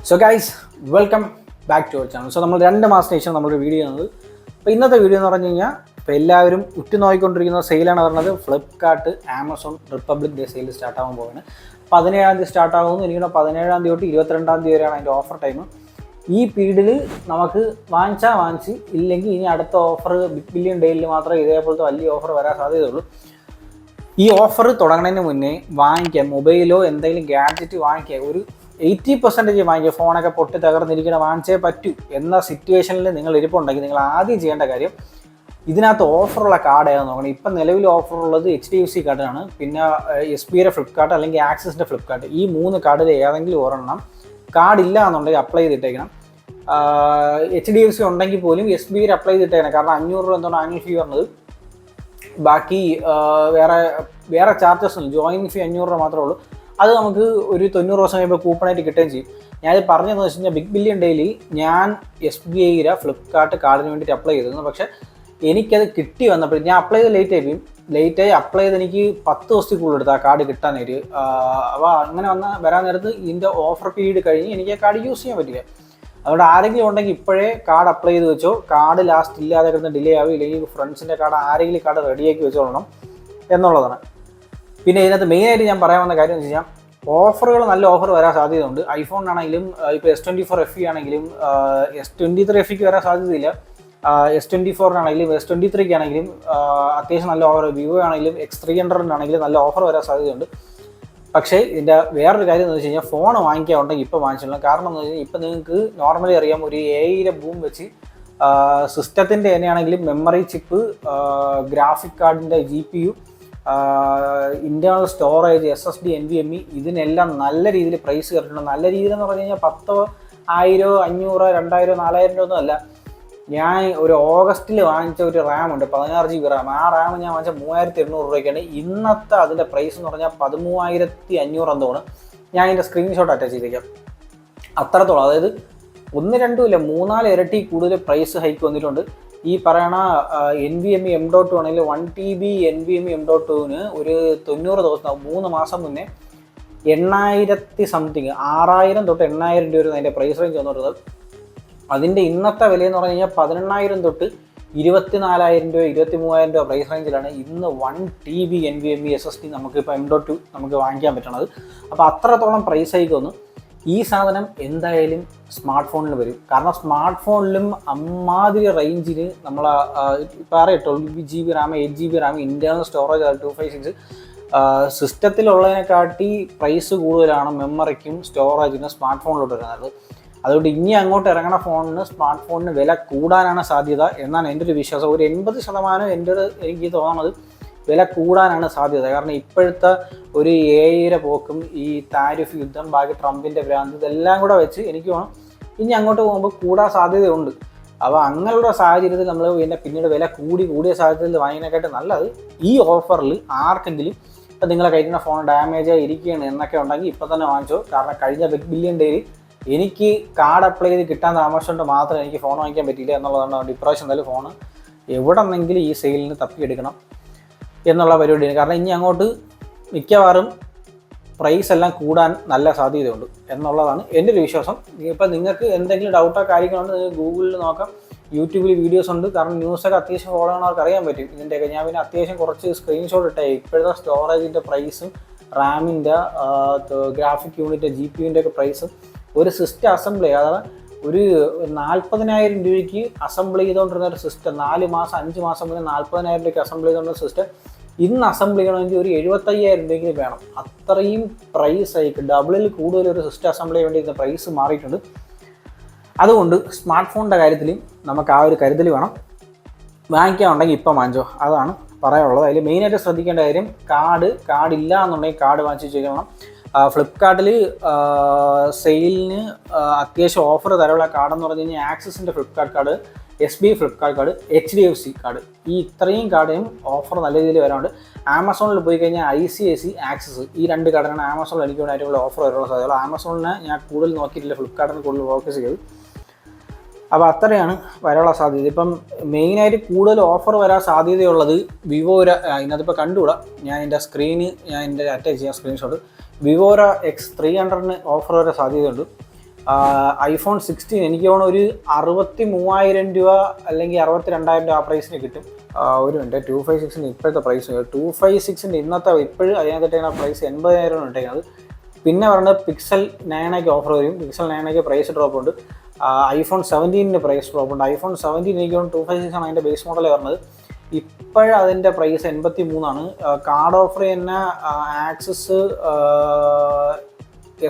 So guys, welcome back to our channel. So നമ്മൾ 2 മാസത്തിന് ശേഷം നമ്മളൊരു വീഡിയോ ചെയ്യുന്നത്. അപ്പോൾ ഇന്നത്തെ വീഡിയോ എന്ന് പറഞ്ഞു കഴിഞ്ഞാൽ ഇപ്പോൾ എല്ലാവരും ഉറ്റുനോക്കിക്കൊണ്ടിരിക്കുന്ന സെയിലാണ് പറഞ്ഞത്. Flipkart, Amazon republic day sale സ്റ്റാർട്ടാകാൻ പോകുന്നത്. 17-ാം തീയതി സ്റ്റാർട്ടാകുന്നു. എനിക്ക് 17-ാം തീയതി തൊട്ട് 22-ാം തീയതി വരെയാണ് അതിൻ്റെ ഓഫർ ടൈം. ഈ പീരീഡിൽ നമുക്ക് വാങ്ങിച്ച് ഇല്ലെങ്കിൽ ഇനി അടുത്ത ഓഫർ ബിഗ് ബില്യൺ ഡേയിൽ മാത്രമേ ഇതേപോലത്തെ വലിയ ഓഫർ വരാൻ സാധ്യതയുള്ളൂ. ഈ ഓഫർ തുടങ്ങുന്നതിന് മുന്നേ വാങ്ങിക്കുക, മൊബൈലോ എന്തെങ്കിലും ഗാഡ്ജറ്റ് വാങ്ങിക്കുക, ഒരു 80% വാങ്ങിക്കുക. ഫോണൊക്കെ പൊട്ടി തകർന്നിരിക്കണ വാങ്ങിച്ചേ പറ്റൂ എന്ന സിറ്റുവേഷനിൽ നിങ്ങൾ ഇരിപ്പുണ്ടെങ്കിൽ നിങ്ങൾ ആദ്യം ചെയ്യേണ്ട കാര്യം ഇതിനകത്ത് ഓഫറുള്ള കാർഡ് ഏതാണെന്ന് നോക്കണം. ഇപ്പം നിലവിൽ ഓഫറുള്ളത് HDFC കാർഡാണ്, പിന്നെ SBIയുടെ ഫ്ലിപ്കാർട്ട് അല്ലെങ്കിൽ ആക്സിസിൻ്റെ ഫ്ലിപ്കാർട്ട്. ഈ 3 കാർഡിൽ ഏതെങ്കിലും ഒരെണ്ണം കാർഡ് ഇല്ല എന്നുണ്ടെങ്കിൽ അപ്ലൈ ചെയ്തിട്ടേക്കണം. HDFC ഉണ്ടെങ്കിൽ പോലും SBIയിൽ അപ്ലൈ ചെയ്തിട്ടേക്കണം. കാരണം 500 രൂപ എന്താണ് ആനുവൽ ഫീ പറഞ്ഞത്. ബാക്കി വേറെ ചാർജസ് ഉണ്ട്. ജോയിനിങ് ഫീ 500 രൂപ മാത്രമേ ഉള്ളൂ. അത് നമുക്ക് ഒരു 90 ദിവസം കഴിയുമ്പോൾ കൂപ്പണായിട്ട് കിട്ടുകയും ചെയ്യും. ഞാനിത് പറഞ്ഞതെന്ന് വെച്ച് കഴിഞ്ഞാൽ ബിഗ് ബില്യൺ ഡേയിൽ ഞാൻ SBIയുടെ ഫ്ലിപ്കാർട്ട് കാർഡിന് വേണ്ടിയിട്ട് അപ്ലൈ ചെയ്തിരുന്നു. പക്ഷേ എനിക്കത് കിട്ടി വന്നപ്പോൾ ഞാൻ അപ്ലൈ ചെയ്ത് ലേറ്റായി അപ്ലൈ ചെയ്ത് എനിക്ക് 10 ദിവസത്തിൽ കൂടുതൽ എടുത്ത് ആ കാർഡ് കിട്ടാനായിട്ട്. അപ്പോൾ അങ്ങനെ വരാൻ നേരത്ത് ഇതിൻ്റെ ഓഫർ പീരീഡ് കഴിഞ്ഞ് എനിക്ക് ആ കാർഡ് യൂസ് ചെയ്യാൻ പറ്റില്ല. അതുകൊണ്ട് ആരെങ്കിലും ഉണ്ടെങ്കിൽ ഇപ്പോഴേ കാർഡ് അപ്ലൈ ചെയ്ത് വെച്ചോ. കാർഡ് ലാസ്റ്റ് ഇല്ലാതെ കിടന്ന് ഡിലേ ആവും. ഇല്ലെങ്കിൽ ഫ്രണ്ട്സിൻ്റെ കാർഡ് ആരെങ്കിലും കാർഡ് റെഡിയാക്കി വെച്ചോളണം എന്നുള്ളതാണ്. പിന്നെ ഇതിനകത്ത് മെയിനായിട്ട് ഞാൻ പറയാൻ വന്ന കാര്യം എന്ന് വെച്ച് കഴിഞ്ഞാൽ ഓഫറുകൾ നല്ല ഓഫർ വരാൻ സാധ്യതയുണ്ട്. ഐഫോണിനാണെങ്കിലും ഇപ്പോൾ S24 FE ആണെങ്കിലും S23 FEക്ക് വരാൻ സാധ്യതയില്ല. S24 S23 ആണെങ്കിലും അത്യാവശ്യം നല്ല ഓഫർ. വിവോ ആണെങ്കിലും X300 നല്ല ഓഫർ വരാൻ സാധ്യതയുണ്ട്. പക്ഷേ ഇതിൻ്റെ വേറൊരു കാര്യം എന്ന് വെച്ച് കഴിഞ്ഞാൽ ഫോൺ വാങ്ങിക്കാറുണ്ടെങ്കിൽ ഇപ്പോൾ വാങ്ങിച്ചിട്ടുള്ള കാരണം എന്ന് വെച്ച് കഴിഞ്ഞാൽ ഇപ്പം നിങ്ങൾക്ക് നോർമലി അറിയാം, ഒരു AI ബൂം വെച്ച് സിസ്റ്റത്തിൻ്റെ തന്നെയാണെങ്കിലും മെമ്മറി ചിപ്പ്, ഗ്രാഫിക് കാർഡിൻ്റെ GPU, internal storage, SSD, NVMe ഇതിനെല്ലാം നല്ല രീതിയിൽ പ്രൈസ് കയറിയിട്ടുണ്ട്. നല്ല രീതിയിൽ എന്ന് പറഞ്ഞു കഴിഞ്ഞാൽ 10, 1000, 500, 2000, 4000 രൂപ ഒന്നും അല്ല. ഞാൻ ഒരു ഓഗസ്റ്റിൽ വാങ്ങിച്ച ഒരു റാം ഉണ്ട്, 16 GB റാം. ആ റാം ഞാൻ വാങ്ങിച്ച 3800 രൂപയ്ക്കാണ്. ഇന്നത്തെ അതിൻ്റെ പ്രൈസ് എന്ന് പറഞ്ഞാൽ 13,500 എന്തോണ്. ഞാൻ അതിൻ്റെ സ്ക്രീൻഷോട്ട് അറ്റാച്ച് ചെയ്തേക്കാം. അത്രത്തോളം, അതായത് 1-2 ഇല്ല 3-4 ഇരട്ടി കൂടുതൽ പ്രൈസ് ഹൈക്ക് വന്നിട്ടുണ്ട്. ഈ പറയണ NVMe M.2 ആണെങ്കിൽ 1 TB NVMe M.2ന് ഒരു 90 ദിവസം 3 മാസം മുന്നേ 8,000 സംതിങ് 6,000 തൊട്ട് 8,000 രൂപ അതിൻ്റെ പ്രൈസ് റേഞ്ച് വന്നിട്ടുള്ളത്. അതിൻ്റെ ഇന്നത്തെ വിലയെന്ന് പറഞ്ഞു കഴിഞ്ഞാൽ 18,000 തൊട്ട് 24,000 രൂപ 23,000 രൂപ പ്രൈസ് റേഞ്ചിലാണ് ഇന്ന് 1 TB NVMe SSD നമുക്കിപ്പോൾ M.2 നമുക്ക് വാങ്ങിക്കാൻ പറ്റണത്. അപ്പോൾ അത്രത്തോളം പ്രൈസ് ഹൈക്ക് വന്നു. ഈ സാധനം എന്തായാലും സ്മാർട്ട് ഫോണിൽ വരും. കാരണം സ്മാർട്ട് ഫോണിലും അമ്മാതിരി റേഞ്ചിന് നമ്മൾ പറയാം 12 GB RAM, 8 GB RAM, internal storage 256. സിസ്റ്റത്തിലുള്ളതിനെക്കാട്ടി പ്രൈസ് കൂടുതലാണ് മെമ്മറിക്കും സ്റ്റോറേജിനും സ്മാർട്ട് ഫോണിലോട്ട് വരുന്നത്. അതുകൊണ്ട് ഇനി അങ്ങോട്ട് ഇറങ്ങണ ഫോണിന് സ്മാർട്ട് ഫോണിന് വില കൂടാനാണ് സാധ്യത എന്നാണ് എൻ്റെ ഒരു വിശ്വാസം. ഒരു 80% എനിക്ക് തോന്നുന്നത് വില കൂടാനാണ് സാധ്യത. കാരണം ഇപ്പോഴത്തെ ഒരു AI പോക്കും ഈ താരിഫ് യുദ്ധം, ബാക്കി ട്രംപിൻ്റെ ഭ്രാന്ത്, ഇതെല്ലാം കൂടെ വെച്ച് എനിക്ക് തോന്നും ഇനി അങ്ങോട്ട് പോകുമ്പോൾ കൂടാൻ സാധ്യതയുണ്ട്. അപ്പോൾ അങ്ങനെയുള്ള സാഹചര്യത്തിൽ നമ്മൾ പിന്നീട് വില കൂടിയ സാഹചര്യത്തിൽ വാങ്ങിയതിനെക്കാട്ട് നല്ലത് ഈ ഓഫറിൽ ആർക്കെങ്കിലും ഇപ്പം നിങ്ങളെ കഴിക്കുന്ന ഫോൺ ഡാമേജായി ഇരിക്കുകയാണ് എന്നൊക്കെ ഉണ്ടെങ്കിൽ ഇപ്പോൾ തന്നെ വാങ്ങിച്ചോ. കാരണം കഴിഞ്ഞ ബിഗ് ബില്യൺ ഡേയിൽ എനിക്ക് കാർഡ് അപ്ലൈ ചെയ്ത് കിട്ടാൻ താമസിച്ചുകൊണ്ട് മാത്രം എനിക്ക് ഫോൺ വാങ്ങിക്കാൻ പറ്റിയില്ല എന്നുള്ളതാണ്. ഇപ്രാവശ്യം എന്തായാലും ഫോണ് എവിടെ നിന്നെങ്കിലും ഈ സെയിലിന് തപ്പിയെടുക്കണം എന്നുള്ള പരിപാടിയാണ്. കാരണം ഇനി അങ്ങോട്ട് മിക്കവാറും പ്രൈസ് എല്ലാം കൂടാൻ നല്ല സാധ്യതയുണ്ട് എന്നുള്ളതാണ് എൻ്റെ ഒരു വിശ്വാസം. ഇപ്പം നിങ്ങൾക്ക് എന്തെങ്കിലും ഡൗട്ടോ കാര്യങ്ങളുണ്ട് നിങ്ങൾക്ക് ഗൂഗിളിൽ നോക്കാം, യൂട്യൂബിൽ വീഡിയോസ് ഉണ്ട്. കാരണം ന്യൂസൊക്കെ അത്യാവശ്യം ഫോളോ ചെയ്യുന്നവർക്ക് അറിയാൻ പറ്റും ഇതിൻ്റെയൊക്കെ. ഞാൻ പിന്നെ അത്യാവശ്യം കുറച്ച് സ്ക്രീൻഷോട്ട് ഇട്ടേ. ഇപ്പോഴത്തെ സ്റ്റോറേജിൻ്റെ പ്രൈസും റാമിൻ്റെ ഗ്രാഫിക് യൂണിറ്റ് GPUവിൻ്റെ ഒക്കെ പ്രൈസും ഒരു സിസ്റ്റം അസംബിൾ ചെയ്യുക, അതായത് ഒരു 40,000 രൂപയ്ക്ക് അസംബിൾ ചെയ്തുകൊണ്ടിരുന്ന ഒരു സിസ്റ്റം 4 മാസം 5 മാസം മുന്നേ 40,000 രൂപയ്ക്ക് അസംബിൾ ചെയ്തുകൊണ്ടിരുന്ന സിസ്റ്റം ഇന്ന് അസംബിൾ ചെയ്യണമെങ്കിൽ ഒരു 75,000 രൂപയ്ക്ക് വേണം. അത്രയും പ്രൈസ് ആയിട്ട് ഡബിളിൽ കൂടുതൽ ഒരു സിസ്റ്റം അസംബിൾ ചെയ്യാൻ വേണ്ടി പ്രൈസ് മാറിയിട്ടുണ്ട്. അതുകൊണ്ട് സ്മാർട്ട് ഫോണിൻ്റെ കാര്യത്തിൽ നമുക്ക് ആ ഒരു കരുതൽ വേണം. വാങ്ങിക്കാനുണ്ടെങ്കിൽ ഇപ്പം വാങ്ങിച്ചോ, അതാണ് പറയാനുള്ളത്. അതിൽ മെയിനായിട്ട് ശ്രദ്ധിക്കേണ്ട കാര്യം കാർഡ് ഇല്ല എന്നുണ്ടെങ്കിൽ കാർഡ് വാങ്ങിച്ച് വെച്ചേക്കണം. ഫ്ലിപ്കാർട്ടിൽ സെയിലിന് അത്യാവശ്യം ഓഫർ തരമുള്ള കാർഡെന്ന് പറഞ്ഞു കഴിഞ്ഞാൽ ആക്സിസിൻ്റെ Flipkart card, SBI Flipkart card, HDFC card, ഈ ഇത്രയും കാർഡിനും ഓഫർ നല്ല രീതിയിൽ വരാറുണ്ട്. ആമസോണിൽ പോയി കഴിഞ്ഞാൽ ICIC, ആക്സിസ്, ഈ 2 കാർഡിനാണ് ആമസോണിൽ എനിക്ക് വേണ്ടി ഏറ്റവും ഓഫർ വരാനുള്ള സാധ്യത. ആമസോണിനെ ഞാൻ കൂടുതൽ നോക്കിയിട്ടില്ല, ഫ്ലിപ്കാർട്ടിന് കൂടുതൽ ഫോക്കസ് ചെയ്തു. അപ്പോൾ അത്രയാണ് വരാനുള്ള സാധ്യത. ഇപ്പം മെയിനായിട്ട് കൂടുതൽ ഓഫർ വരാൻ സാധ്യതയുള്ളത് വിവോര. ഇതിനകത്തിപ്പോൾ കണ്ടുകൂടാ, ഞാൻ എൻ്റെ അറ്റാച്ച് ചെയ്യാം സ്ക്രീൻഷോട്ട്. വിവോര X300 ഓഫർ വരാൻ സാധ്യതയുണ്ട്. ഐഫോൺ 16 എനിക്ക് തോന്നുന്നു ഒരു 63,000 രൂപ അല്ലെങ്കിൽ 62,000 രൂപ ആ പ്രൈസിന് കിട്ടും. ഒരു മിനിറ്റ്, 256ൻ്റെ ഇപ്പോഴത്തെ പ്രൈസ് 256ൻ്റെ ഇന്നത്തെ ഇപ്പോഴും അതിനകത്തിട്ടേക്കുന്ന പ്രൈസ് 80,000 ഇട്ടേക്കുന്നത്. പിന്നെ പറയുന്നത് പിക്സൽ 9 ഓഫർ വരും. പിക്സൽ 9 പ്രൈസ് ഡ്രോപ്പ് ഉണ്ട്. ഐഫോൺ 17 പ്രൈസ് ഡ്രോപ്പ് ഉണ്ട്. ഐഫോൺ 17 എനിക്ക് തോന്നുന്നു 256 ആണ് അതിൻ്റെ ബേസ് മോഡൽ വരുന്നത്. ഇപ്പോഴതിൻ്റെ പ്രൈസ് 83 കാർഡ് ഓഫർ തന്നെ ആക്സിസ്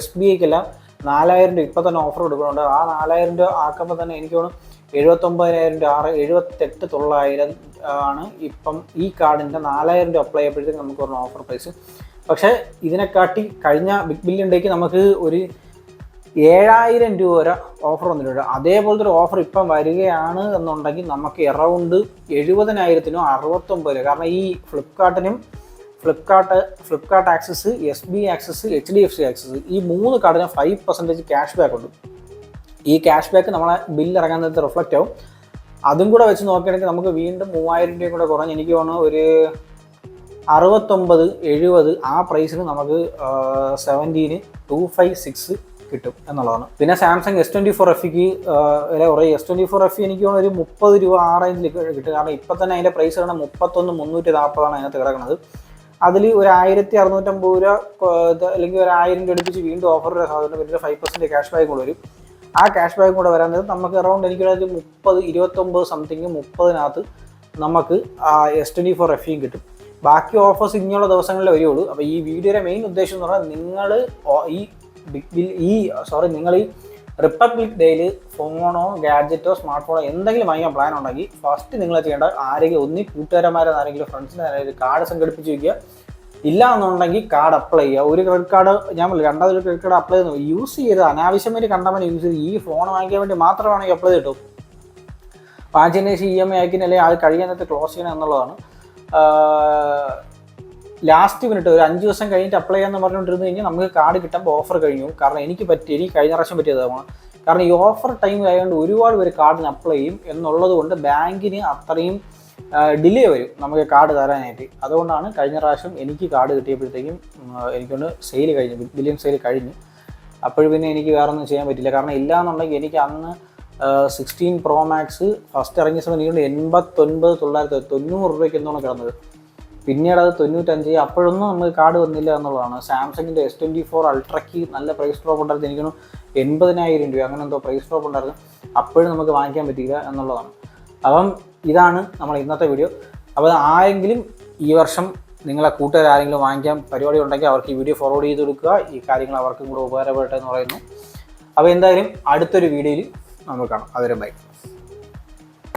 SBIക്കെല്ലാം 4,000 രൂപ ഇപ്പം തന്നെ ഓഫർ കൊടുക്കുന്നുണ്ട്. ആ 4,000 രൂപ ആക്കുമ്പോൾ തന്നെ എനിക്ക് തോന്നുന്നു 79,000 രൂപ 78,900 ആണ് ഇപ്പം ഈ കാർഡിൻ്റെ 4,000 രൂപ അപ്ലൈ ചെയ്യപ്പോഴത്തേക്ക് നമുക്ക് പറഞ്ഞ ഓഫർ പ്രൈസ്. പക്ഷേ ഇതിനെക്കാട്ടി കഴിഞ്ഞ ബിഗ് ബില്യൺ ഡേക്ക് നമുക്ക് ഒരു 7,000 രൂപ വരെ ഓഫർ വന്നിട്ടുണ്ട്. അതേപോലത്തെ ഒരു ഓഫർ ഇപ്പം വരികയാണ് എന്നുണ്ടെങ്കിൽ നമുക്ക് അറൗണ്ട് 70,000-നോ 69 രൂപ. കാരണം ഈ Flipkart access, SBI access, HDFC access ഈ 3 കാർഡിന് 5% ക്യാഷ് ബാക്ക് ഉണ്ട്. ഈ ക്യാഷ് ബാക്ക് നമ്മളെ ബില്ല് ഇറങ്ങാൻ നേരത്തെ റിഫ്ലക്റ്റ് ആവും. അതും കൂടെ വെച്ച് നോക്കുകയാണെങ്കിൽ നമുക്ക് വീണ്ടും 3,000 രൂപയും കൂടെ കുറഞ്ഞ് എനിക്ക് തോന്നുന്നു ഒരു 69-70 ആ പ്രൈസിന് നമുക്ക് 17 256 കിട്ടും എന്നുള്ളതാണ്. പിന്നെ സാംസങ് S24 FEക്ക് വില കുറയും. S24 FE എനിക്ക് തോന്നുന്നു ഒരു 30 രൂപ ആ റേഞ്ചിൽ കിട്ടും. കാരണം ഇപ്പം തന്നെ അതിൻ്റെ പ്രൈസ് കിടന്ന 31,340 അതിനകത്ത് കിടക്കുന്നത്. അതിൽ ഒരു 1,650 രൂപ അല്ലെങ്കിൽ ഒരു 1,000 രൂപ അടുപ്പിച്ച് വീണ്ടും ഓഫർ സാധനം പിന്നെ 5% ക്യാഷ് ബാക്ക് കൂടെ വരും. ആ ക്യാഷ് ബാക്ക് കൂടെ വരാൻ നമുക്ക് അറൗണ്ട് എനിക്ക് 29 സംതിങ് 30-നകത്ത് നമുക്ക് S24 FEയും കിട്ടും. ബാക്കി ഓഫേഴ്സ് ഇങ്ങനെയുള്ള ദിവസങ്ങളിലേ വരികയുള്ളൂ. അപ്പോൾ ഈ വീഡിയോയുടെ മെയിൻ ഉദ്ദേശം എന്ന് പറഞ്ഞാൽ നിങ്ങൾ ഈ റിപ്പബ്ലിക് ഡേയിൽ ഫോണോ ഗാഡ്ജറ്റോ സ്മാർട്ട് ഫോണോ എന്തെങ്കിലും വാങ്ങിക്കാൻ പ്ലാൻ ഉണ്ടെങ്കിൽ ഫസ്റ്റ് നിങ്ങൾ ചെയ്യേണ്ട ആരെങ്കിലും ഒന്നി കൂട്ടുകാരന്മാരെ ആരെങ്കിലും ഫ്രണ്ട്സിനെ ആരെങ്കിലും കാർഡ് സംഘടിപ്പിച്ച് വയ്ക്കുക. ഇല്ല എന്നുണ്ടെങ്കിൽ കാർഡ് അപ്ലൈ ചെയ്യുക. ഒരു ക്രെഡിറ്റ് കാർഡ് ഞാൻ രണ്ടാമതൊരു ക്രെഡിറ്റ് കാർഡ് അപ്ലൈ ചെയ്യുന്നു യൂസ് ചെയ്ത് അനാവശ്യമായിട്ട് കണ്ടവനെ യൂസ് ചെയ്ത് ഈ ഫോൺ വാങ്ങിക്കാൻ വേണ്ടി മാത്രമാണെങ്കിൽ അപ്ലൈ കിട്ടും. വാങ്ങിച്ചതിന് ശേഷം EMI അയക്കുന്ന അല്ലെങ്കിൽ അത് കഴിയാനത്തെ ക്ലോസ് ചെയ്യണം എന്നുള്ളതാണ്. ലാസ്റ്റ് മിനിറ്റ് ഒരു 5 ദിവസം കഴിഞ്ഞിട്ട് അപ്ലൈ ചെയ്യാമെന്ന് പറഞ്ഞുകൊണ്ടിരുന്നു കഴിഞ്ഞാൽ നമുക്ക് കാർഡ് കിട്ടുമ്പോൾ ഓഫർ കഴിഞ്ഞു. കാരണം എനിക്ക് കഴിഞ്ഞ പ്രാവശ്യം പറ്റിയതാണ്. കാരണം ഈ ഓഫർ ടൈമിലായതുകൊണ്ട് ഒരുപാട് പേര് കാർഡിന് അപ്ലൈ ചെയ്യും എന്നുള്ളത് കൊണ്ട് ബാങ്കിന് അത്രയും ഡിലേ വരും നമുക്ക് കാർഡ് തരാനായിട്ട്. അതുകൊണ്ടാണ് കഴിഞ്ഞ പ്രാവശ്യം എനിക്ക് കാർഡ് കിട്ടിയപ്പോഴത്തേക്കും എനിക്കൊണ്ട് സെയിൽ കഴിഞ്ഞു, ബിഗ് ബില്യൺ സെയിൽ കഴിഞ്ഞു. അപ്പോഴും പിന്നെ എനിക്ക് വേറെ ഒന്നും ചെയ്യാൻ പറ്റില്ല. കാരണം ഇല്ലയെന്നുണ്ടെങ്കിൽ എനിക്ക് അന്ന് 16 Pro Max ഫസ്റ്റ് ഇറങ്ങിയ സമയം എനിക്കൊണ്ട് 89,990 രൂപയ്ക്ക് എന്താണ് കിടന്നത്. പിന്നീട് അത് 95. അപ്പോഴൊന്നും നമുക്ക് കാർഡ് വന്നില്ല എന്നുള്ളതാണ്. സാംസങ്ങിൻ്റെ S24 അൾട്രയ്ക്ക് നല്ല പ്രൈസ് ഡ്രോപ്പ് ഉണ്ടായിരുന്നു. എനിക്കൊന്ന് 80,000 രൂപ അങ്ങനെ എന്തോ പ്രൈസ് ഡ്രോപ്പ് ഉണ്ടായിരുന്നു. അപ്പോഴും നമുക്ക് വാങ്ങിക്കാൻ പറ്റിയില്ല എന്നുള്ളതാണ്. അപ്പം ഇതാണ് നമ്മൾ ഇന്നത്തെ വീഡിയോ. അപ്പോൾ ആരെങ്കിലും ഈ വർഷം നിങ്ങളെ കൂട്ടുകാരെങ്കിലും വാങ്ങിക്കാൻ പരിപാടി ഉണ്ടെങ്കിൽ അവർക്ക് ഈ വീഡിയോ ഫോർവേഡ് ചെയ്ത് കൊടുക്കുക. ഈ കാര്യങ്ങൾ അവർക്കും കൂടെ ഉപകാരപ്പെട്ടെന്ന് പറയുന്നു. അപ്പോൾ എന്തായാലും അടുത്തൊരു വീഡിയോയിൽ നമുക്ക് കാണാം. അതുവരെ ബൈ.